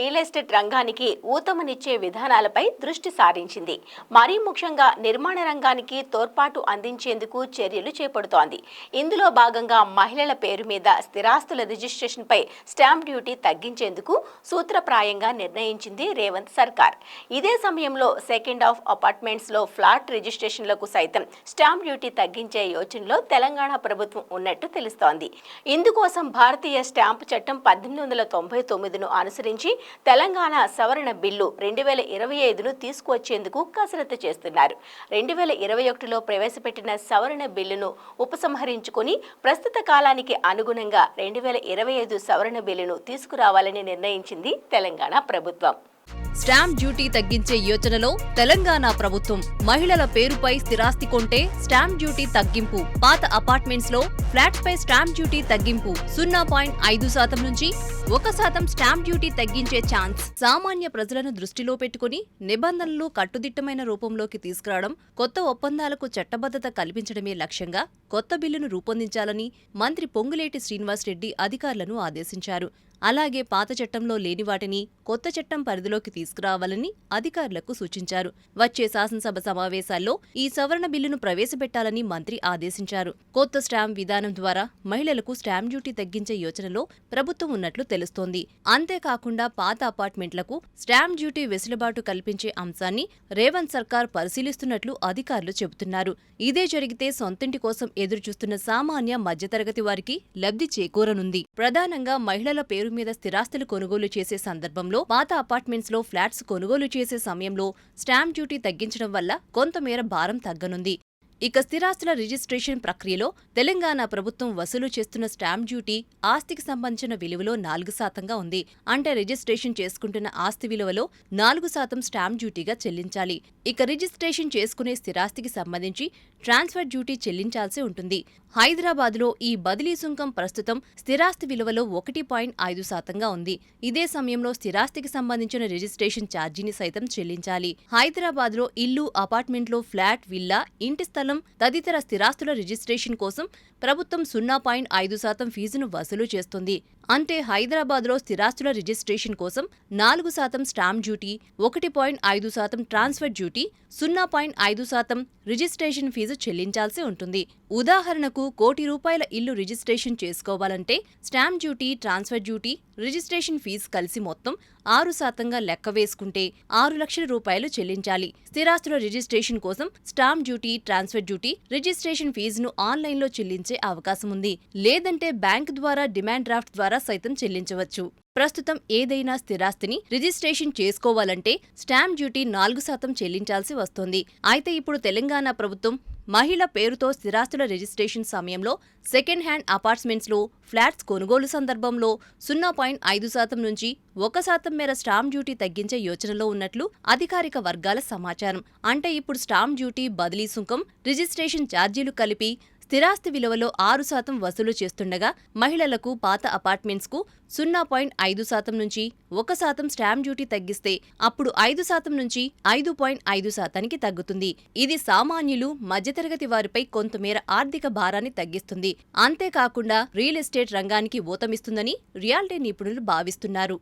Real estate రంగానికి ఊతమనిచ్చే విధానాలపై దృష్టి సారించింది. మరీ ముఖ్యంగా నిర్మాణ రంగానికి తోడ్పాటు అందించేందుకు చర్యలు చేపడుతోంది. ఇందులో భాగంగా మహిళల పేరు మీద స్థిరాస్తుల రిజిస్ట్రేషన్పై స్టాంప్ డ్యూటీ తగ్గించేందుకు సూత్రప్రాయంగా నిర్ణయించింది రేవంత్ సర్కార్. ఇదే సమయంలో సెకండ్ హాఫ్ అపార్ట్మెంట్స్లో ఫ్లాట్ రిజిస్ట్రేషన్లకు సైతం స్టాంప్ డ్యూటీ తగ్గించే యోచనలో తెలంగాణ ప్రభుత్వం ఉన్నట్టు తెలుస్తోంది. ఇందుకోసం భారతీయ స్టాంపు చట్టం 1899ను అనుసరించి తెలంగాణ సవరణ బిల్లు 2025ను తీసుకువచ్చేందుకు కసరత్తు చేస్తున్నారు. 2021లో ప్రవేశపెట్టిన సవరణ బిల్లును ఉపసంహరించుకొని ప్రస్తుత కాలానికి అనుగుణంగా 2025 సవరణ బిల్లును తీసుకురావాలని నిర్ణయించింది తెలంగాణ ప్రభుత్వం. స్టాంప్ డ్యూటీ తగ్గించే యోచనలో తెలంగాణ ప్రభుత్వం మహిళల పేరుపై స్థిరాస్తి కొంటే స్టాంప్ డ్యూటీ తగ్గింపు, పాత అపార్ట్మెంట్స్ లో ఫ్లాట్స్ పై స్టాంప్ డ్యూటీ తగ్గింపు 0.5% నుంచి 1% స్టాంప్ డ్యూటీ తగ్గించే ఛాన్స్. సామాన్య ప్రజలను దృష్టిలో పెట్టుకుని నిబంధనలు కట్టుదిట్టమైన రూపంలోకి తీసుకురావడం, కొత్త ఒప్పందాలకు చట్టబద్ధత కల్పించడమే లక్ష్యంగా కొత్త బిల్లును రూపొందించాలని మంత్రి పొంగులేటి శ్రీనివాసరెడ్డి అధికారులను ఆదేశించారు. అలాగే పాత చట్టంలో లేని వాటిని కొత్త చట్టం పరిధిలోకి తీసుకురావాలని అధికారులకు సూచించారు. వచ్చే శాసనసభ సమావేశాల్లో ఈ సవరణ బిల్లును ప్రవేశపెట్టాలని మంత్రి ఆదేశించారు. కొత్త స్టాంప్ విధానం ద్వారా మహిళలకు స్టాంప్ డ్యూటీ తగ్గించే యోచనలో ప్రభుత్వం ఉన్నట్లు తెలుస్తోంది. అంతేకాకుండా పాత అపార్ట్మెంట్లకు స్టాంప్ డ్యూటీ వెసులుబాటు కల్పించే అంశాన్ని రేవంత్ సర్కార్ పరిశీలిస్తున్నట్లు అధికారులు చెబుతున్నారు. ఇదే జరిగితే సొంతింటి కోసం ఎదురుచూస్తున్న సామాన్య మధ్యతరగతి వారికి లబ్ధి చేకూరనుంది. ప్రధానంగా మహిళల పేరు మీద స్థిరాస్తులు కొనుగోలు చేసే సందర్భంలో, పాత అపార్ట్మెంట్స్ లో ఫ్లాట్స్ కొనుగోలు చేసే సమయంలో స్టాంప్ డ్యూటీ తగ్గించడం వల్ల కొంతమేర భారం తగ్గనుంది. ఇక స్థిరాస్తుల రిజిస్ట్రేషన్ ప్రక్రియలో తెలంగాణ ప్రభుత్వం వసూలు చేస్తున్న స్టాంప్ డ్యూటీ ఆస్తికి సంబంధించిన విలువలో 4%గా ఉంది. అంటే రిజిస్ట్రేషన్ చేసుకుంటున్న ఆస్తి విలువలో 4% స్టాంప్ డ్యూటీగా చెల్లించాలి. ఇక రిజిస్ట్రేషన్ చేసుకునే స్థిరాస్తికి సంబంధించి ట్రాన్స్ఫర్ డ్యూటీ చెల్లించాల్సి ఉంటుంది. హైదరాబాద్లో ఈ బదిలీ సుంకం ప్రస్తుతం స్థిరాస్తి విలువలో 1.5%గా ఉంది. ఇదే సమయంలో స్థిరాస్తికి సంబంధించిన రిజిస్ట్రేషన్ ఛార్జీని సైతం చెల్లించాలి. హైదరాబాద్లో ఇల్లు, అపార్ట్మెంట్లో ఫ్లాట్, విల్లా, ఇంటి స్థలం తదితర స్థిరాస్తుల రిజిస్ట్రేషన్ కోసం ప్రభుత్వం 0.5% ఫీజును వసూలు చేస్తుంది. అంటే హైదరాబాద్లో స్థిరాస్తుల రిజిస్ట్రేషన్ కోసం 4% stamp duty, 1.5% transfer duty, 0.5% registration fees చెల్లించాల్సి ఉంటుంది. ఉదాహరణకు ₹1,00,00,000 ఇల్లు రిజిస్ట్రేషన్ చేసుకోవాలంటే stamp duty, transfer duty, registration fees కలిసి మొత్తం 6%గా లెక్క వేసుకుంటే ₹6,00,000 చెల్లించాలి. స్థిరాస్తుల రిజిస్ట్రేషన్ కోసం stamp duty, transfer duty, registration ఫీజును ఆన్లైన్లో చెల్లించే అవకాశం ఉంది. లేదంటే బ్యాంకు ద్వారా, డిమాండ్ డ్రాఫ్ట్ ద్వారా సైతం చెల్లించవచ్చు. ప్రస్తుతం ఏదైనా స్థిరాస్తిని రిజిస్ట్రేషన్ చేసుకోవాలంటే స్టాంప్ డ్యూటీ 4% చెల్లించాల్సి వస్తోంది. అయితే ఇప్పుడు తెలంగాణ ప్రభుత్వం మహిళ పేరుతో స్థిరాస్తుల రిజిస్ట్రేషన్ సమయంలో సెకండ్ హ్యాండ్ అపార్ట్మెంట్స్లో ఫ్లాట్స్ కొనుగోలు సందర్భంలో 0.5% నుంచి 1% మేర స్టాంప్ డ్యూటీ తగ్గించే యోచనలో ఉన్నట్లు అధికారిక వర్గాల సమాచారం. అంటే ఇప్పుడు స్టాంప్ డ్యూటీ, బదిలీ సుంకం, రిజిస్ట్రేషన్ ఛార్జీలు కలిపి స్థిరాస్తి విలువలో 6% వసూలు చేస్తుండగా మహిళలకు, పాత అపార్ట్మెంట్స్కు 0.5% నుంచి 1% స్టాంప్ డ్యూటీ తగ్గిస్తే అప్పుడు 5% నుంచి 5.5%కి తగ్గుతుంది. ఇది సామాన్యులు, మధ్యతరగతి వారిపై కొంతమేర ఆర్థిక భారాన్ని తగ్గిస్తుంది. అంతేకాకుండా రియల్ ఎస్టేట్ రంగానికి ఊతమిస్తుందని రియాలిటీ నిపుణులు భావిస్తున్నారు.